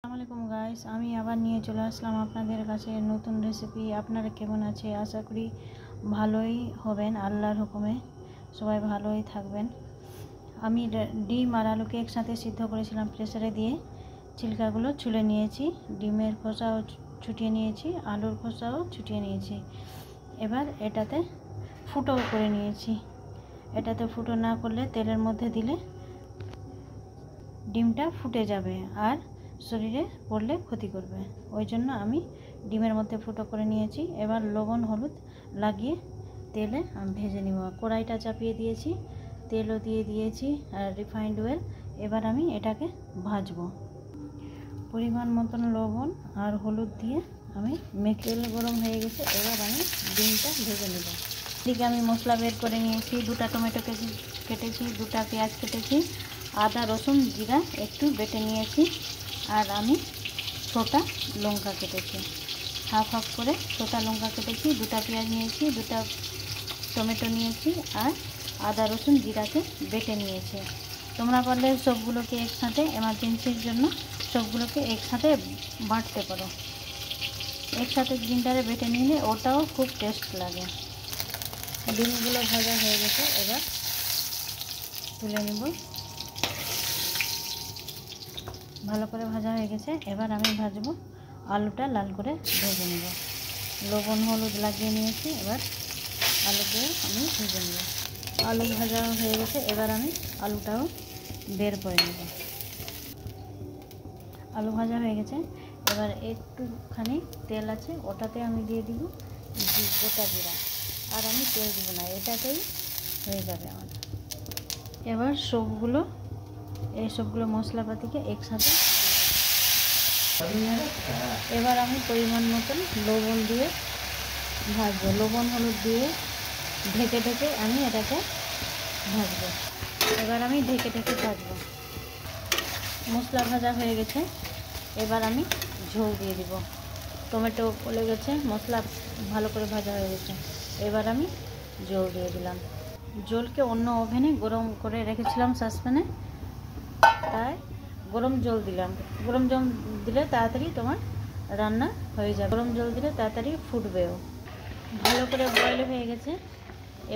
আসসালামু আলাইকুম গাইস, আমি আবার নিয়ে চলে আসলাম আপনাদের কাছে নতুন রেসিপি। আপনারা কেমন আছে? আশা করি ভালোই হবেন, আল্লাহর হুকুমে সবাই ভালোই থাকবেন। আমি ডিম আর আলুকে একসাথে সিদ্ধ করেছিলাম প্রেসারে দিয়ে। ছিলকাগুলো ছুলে নিয়েছি, ডিমের খোসাও ছুটিয়ে নিয়েছি, আলুর খোসাও ছুটিয়ে নিয়েছি। এবার এটাতে ফুটো করে নিয়েছি। এটাতে ফুটো না করলে তেলের মধ্যে দিলে ডিমটা ফুটে যাবে আর শরীরে পড়লে ক্ষতি করবে। ওই জন্য আমি ডিমের মধ্যে ফুটো করে নিয়েছি। এবার লবণ হলুদ লাগিয়ে তেলে আমি ভেজে নিব। কড়াইটা চাপিয়ে দিয়েছি, তেলও দিয়ে দিয়েছি আর রিফাইন্ড অয়েল। এবার আমি এটাকে ভাজবো। পরিমাণ মতন লবণ আর হলুদ দিয়ে আমি তেল গরম হয়ে গেছে। এবার আমি ডিমটা ভেজে নেব। এদিকে আমি মশলা বের করে নিয়েছি। 2টা টমেটো কেটেছি, 2টা পেঁয়াজ কেটেছি, আদা রসুন জিরা একটু বেটে নিয়েছি, আর আমি 6টা লঙ্কা কেটেছি। হাফ হাফ করে 6টা লঙ্কা কেটেছি, 2টা পেঁয়াজ নিয়েছি, 2টা টমেটো নিয়েছি, আর আদা রসুন জিরাকে বেটে নিয়েছি। তোমরা পারলে সবগুলোকে একসাথে এমার্জেন্সির জন্য সবগুলোকে একসাথে বাটতে পারো। একসাথে গ্রিন্ডারে বেটে নিলে ওটাও খুব টেস্ট লাগে। ডিমগুলো ভাজা হয়ে গেছে, এবার তুলে নিব। ভালো করে ভাজা হয়ে গেছে। এবার আমি ভাজবো আলুটা, লাল করে ভেজে নেব। লবণ হলুদ লাগিয়ে নিয়েছি, এবার আলুকে আমি ভেজে নেব। আলু ভাজা হয়ে গেছে, এবার আমি আলুটাও বের করে নেব। আলু ভাজা হয়ে গেছে, এবার একটুখানি তেল আছে, ওটাতে আমি দিয়ে দিব গোটা জিরা। আর আমি তেল দিব না, এটাতেই হয়ে যাবে আমার। এবার সবগুলো মশলাপাতিকে একসাথে এবার আমি পরিমাণ মতন লবণ দিয়ে ভাজবো। লবণ হলুদ দিয়ে ঢেকে ঢেকে আমি এটাকে ভাজবো। এবার আমি ঢেকে ঢেকে ভাজবো। মশলা ভাজা হয়ে গেছে, এবার আমি ঝোল দিয়ে দিব। টমেটো গলে গেছে, মশলা ভালো করে ভাজা হয়ে গেছে। এবার আমি জল দিয়ে দিলাম। জলকে অন্য ওভেনে গরম করে রেখেছিলাম সসপ্যানে, তাই গরম জল দিলাম। গরম জল দিলে তাড়াতাড়ি তোমার রান্না হয়ে যাবে। গরম জল দিলে তাড়াতাড়ি ফুটবেও। ভালো করে বয়েল হয়ে গেছে,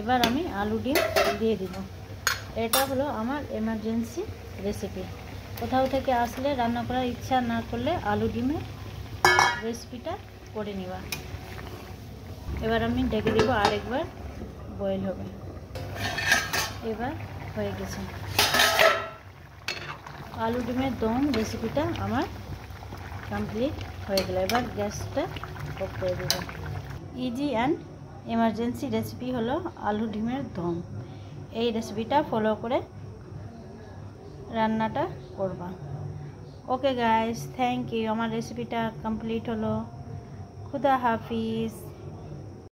এবার আমি আলু ডিম দিয়ে দিব। এটা হলো আমার এমার্জেন্সি রেসিপি। কোথাও থেকে আসলে রান্না করার ইচ্ছা না করলে আলু ডিমের রেসিপিটা করে নিবা। এবার আমি ঢেকে দিব, আরেকবার বয়েল হবে। এবার হয়ে গেছে আলু ডিমের দম রেসিপিটা আমার কমপ্লিট হয়ে গেল। এবার গ্যাসটা অফ করে দেব। ইজি অ্যান্ড এমার্জেন্সি রেসিপি হলো আলু ডিমের দম। এই রেসিপিটা ফলো করে রান্নাটা করবা। Okay guys, thank you. আমার রেসিপিটা কমপ্লিট হলো। খুদা হাফিজ।